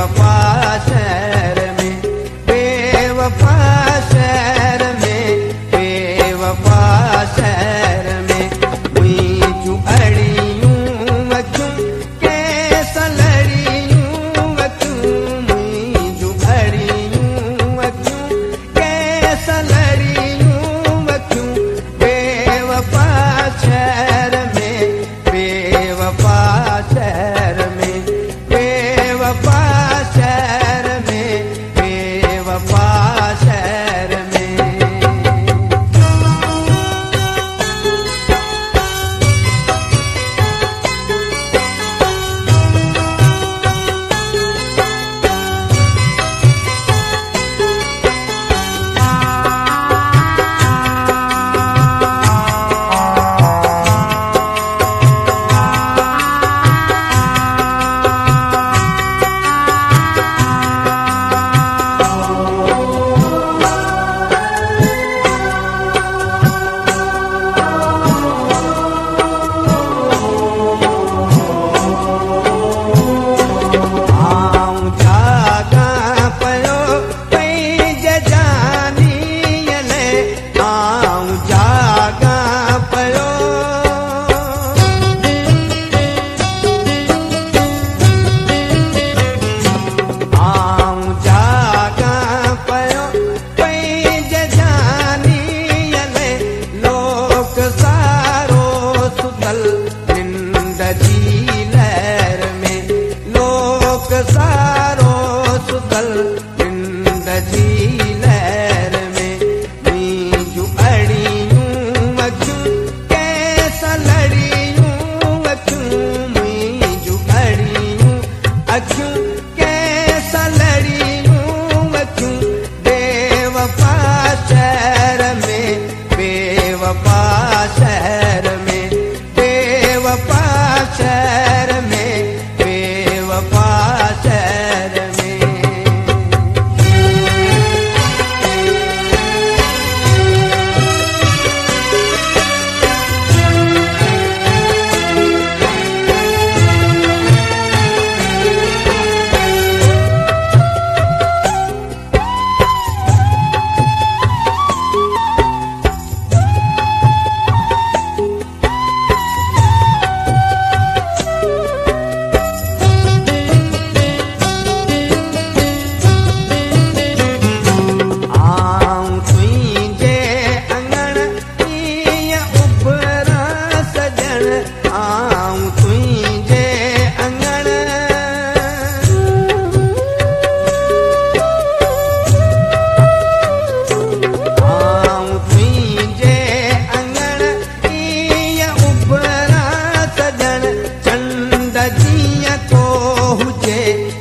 बेवफा शहर में, बेवफा शहर में, बेवफा शहर में मुंहिंजूं अड़ियूं अखियूं कंहिंसां लड़ियूं अखियूं, मुंहिंजूं अड़ियूं अखियूं कंहिंसां लड़ियूं अखियूं, बेवफा शहर में, बेवफा शहर में, बेवफा शहर में, बेवफा शहर में।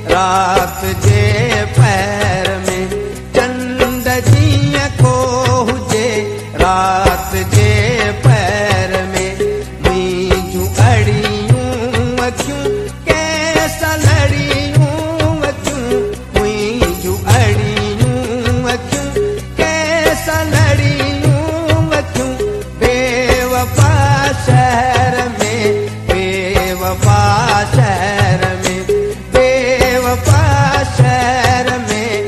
रात जे पैर में चंद जीअं को हुजे, रात जे पैर में मुंहिंजूं अड़ियूं अखियूं कंहिंसां लड़ियूं अखियूं, मुंहिंजूं अड़ियूं अखियूं कंहिंसां लड़ियूं अखियूं, बेवफा शहर में, बेवफा शहर में, बेवफा शहर में,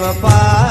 बेवफा